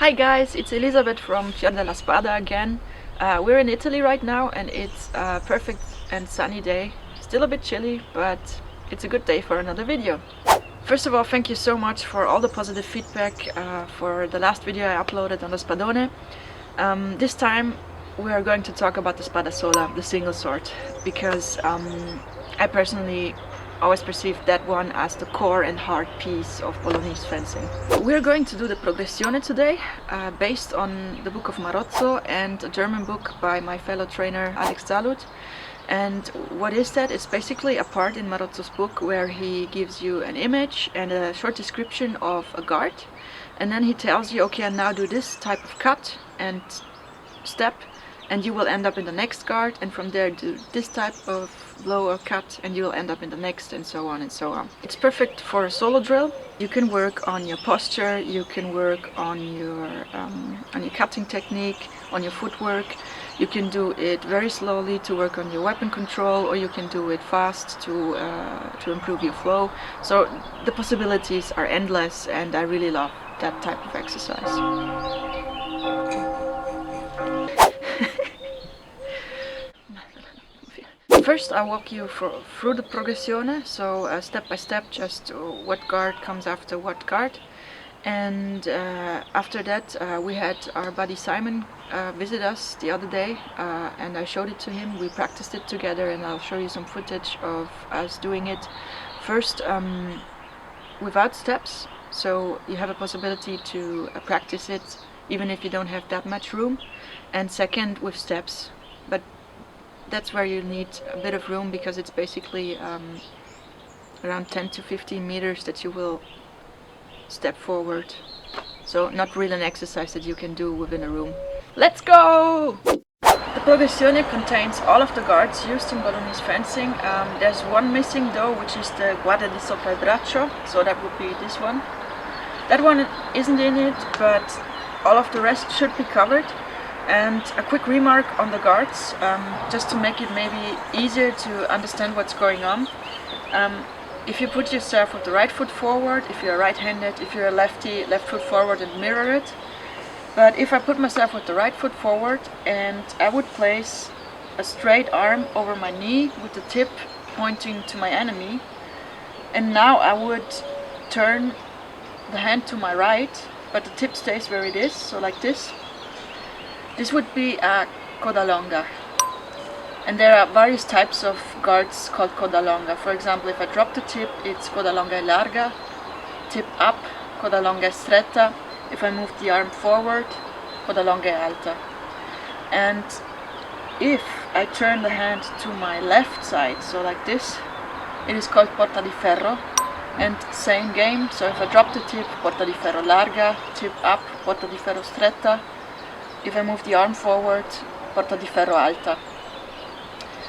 Hi guys, it's Elisabeth from Fior della Spada again. We're in Italy right now and it's a perfect and sunny day. Still a bit chilly, but it's a good day for another video. First of all, thank you so much for all the positive feedback for the last video I uploaded on the Spadone. This time we are going to talk about the Spada Sola, the single sword, because I personally always perceived that one as the core and heart piece of Bolognese fencing. We're going to do the Progressione today, based on the book of Marozzo and a German book by my fellow trainer Alex Zalud. And what is that? It's basically a part in Marozzo's book where he gives you an image and a short description of a guard, and then he tells you, okay, now do this type of cut and step, and you will end up in the next guard, and from there do this type of blow or cut and you will end up in the next, and so on and so on. It's perfect for a solo drill. You can work on your posture, you can work on your cutting technique, on your footwork. You can do it very slowly to work on your weapon control, or you can do it fast to improve your flow. So the possibilities are endless, and I really love that type of exercise. First, I'll walk you through the Progressione, so step by step, just what guard comes after what guard. And after that, we had our buddy Simon visit us the other day, and I showed it to him. We practiced it together, and I'll show you some footage of us doing it. First, without steps, so you have a possibility to practice it even if you don't have that much room. And second, with steps, but that's where you need a bit of room, because it's basically around 10 to 15 meters that you will step forward. So not really an exercise that you can do within a room. Let's go! The Progressione contains all of the guards used in Bolognese fencing. There's one missing though, which is the guarda di sopra il braccio, so that would be this one. That one isn't in it, but all of the rest should be covered. And a quick remark on the guards, just to make it maybe easier to understand what's going on. If you put yourself with the right foot forward, if you're right-handed, if you're a lefty, left foot forward and mirror it. But if I put myself with the right foot forward and I would place a straight arm over my knee with the tip pointing to my enemy, and now I would turn the hand to my right, but the tip stays where it is, so like this. This would be a coda longa. And there are various types of guards called coda longa. For example, if I drop the tip, it's coda longa e larga. Tip up, coda longa e stretta. If I move the arm forward, coda longa e alta. And if I turn the hand to my left side, so like this, it is called porta di ferro. And same game, so if I drop the tip, porta di ferro larga. Tip up, porta di ferro stretta. If I move the arm forward, porta di ferro alta.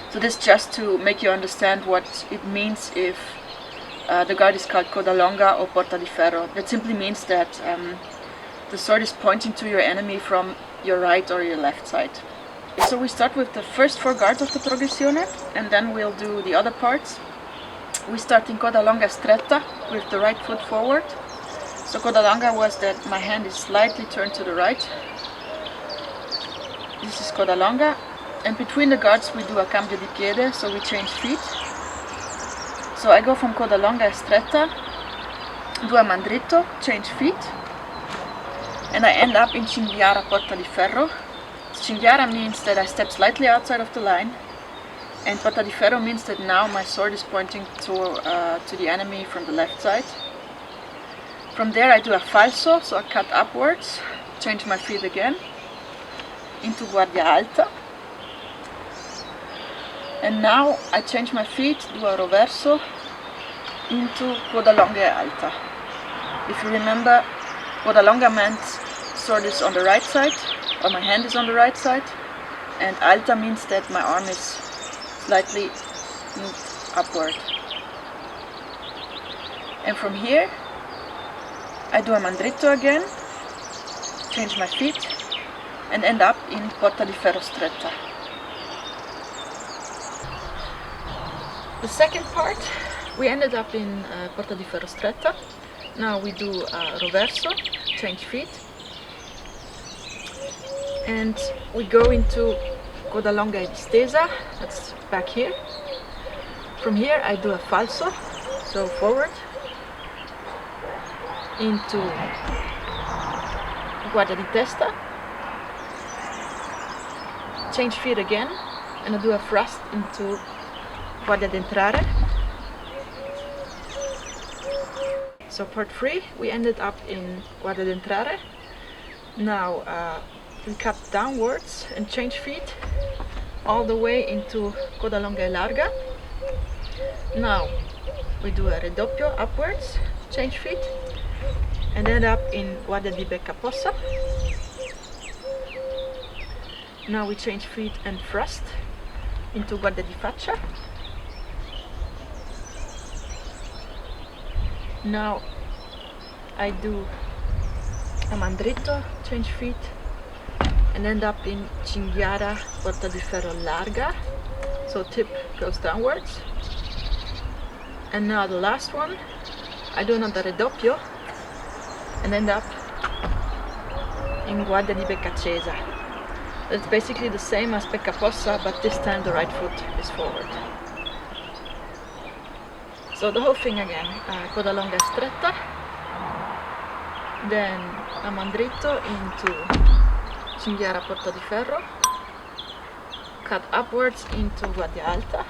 So this just to make you understand what it means if the guard is called coda longa or porta di ferro. That simply means that the sword is pointing to your enemy from your right or your left side. So we start with the first 4 guards of the Progressione, and then we'll do the other parts. We start in coda longa stretta with the right foot forward. So coda longa was that my hand is slightly turned to the right. This is coda longa, and between the guards we do a cambio di piede, so we change feet. So I go from coda longa e stretta, do a mandritto, change feet, and I end up in cinghiara porta di ferro. Cinghiara means that I step slightly outside of the line, and porta di ferro means that now my sword is pointing to the enemy from the left side. From there I do a falso, so I cut upwards, change my feet again, into guardia alta, and now I change my feet, do a roverso, into coda longa e alta. If you remember, coda longa meant sword is on the right side, or my hand is on the right side, and alta means that my arm is slightly moved upward. And from here I do a mandritto again, change my feet, and end up in porta di ferro stretta. The second part, we ended up in porta di ferro stretta. Now we do a roverso, change feet, and we go into coda longa e distesa, that's back here. From here I do a falso, so forward, into guardia di testa, change feet again, and I do a thrust into guardia d'entrare. So part 3, we ended up in guardia d'entrare. Now we cut downwards and change feet all the way into coda longa e larga. Now we do a ridoppio upwards, change feet, and end up in guardia di becca possa. Now we change feet and thrust into guardia di faccia. Now I do a mandritto, change feet, and end up in cinghiara porta di ferro larga, so tip goes downwards. And now the last one, I do another ridoppio and end up in guardia di becca accesa. It's basically the same as becca possa, but this time the right foot is forward. So the whole thing again, coda longa e stretta, then a mandritto into cinghiara porta di ferro, cut upwards into guardia alta,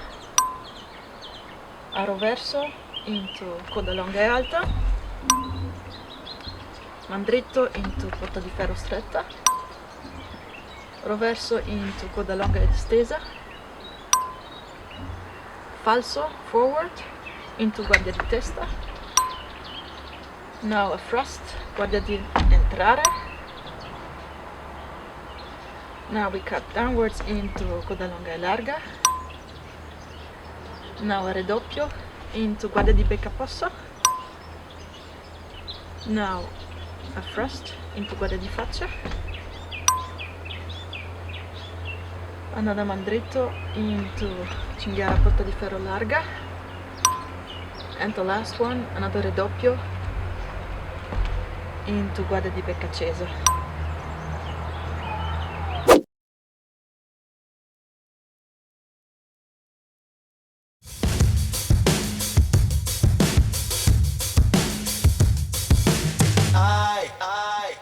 a roverso into coda longa e alta, mandritto into porta di ferro stretta, roverso into coda longa e distesa, falso forward into guardia di testa, now a thrust, guardia di entrare, now we cut downwards into coda longa e larga, now a ridoppio into guardia di becca possa, now a thrust into guardia di faccia, another mandritto into cinghiara porta di ferro larga, and the last one, another ridoppio into guardia di becca accesa. I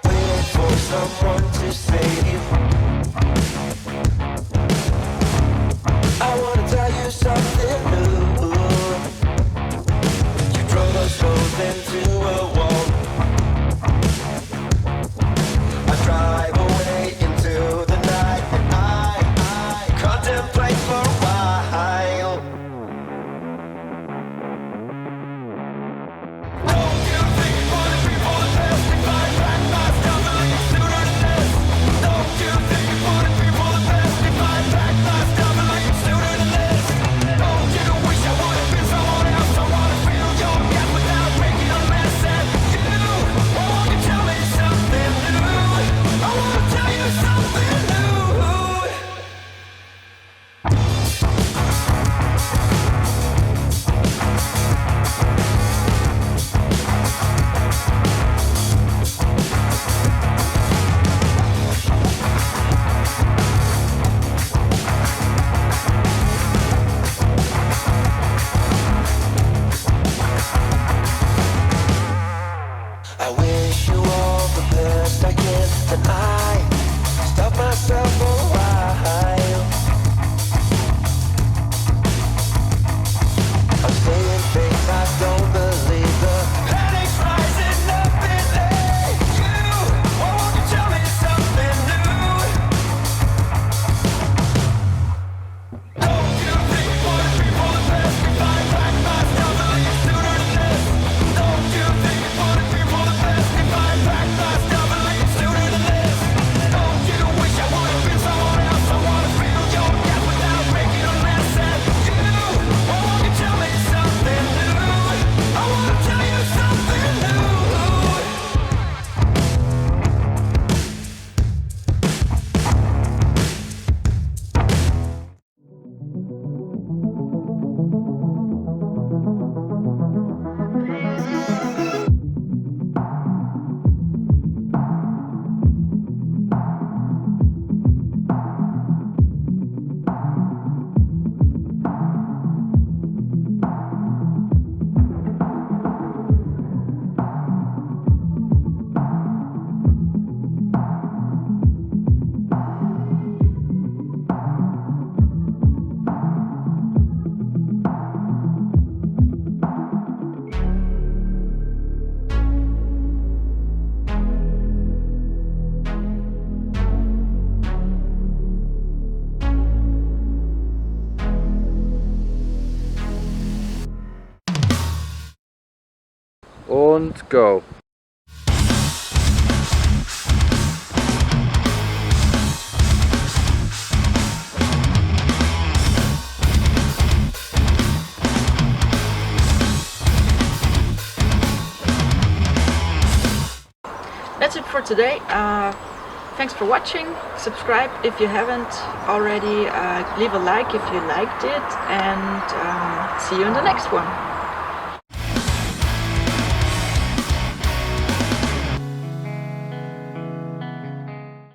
waited for someone to save. I wanna tell you something new. You drove us both into a wall. Und go! That's it for today. Thanks for watching. Subscribe if you haven't already. Leave a like if you liked it, and see you in the next one.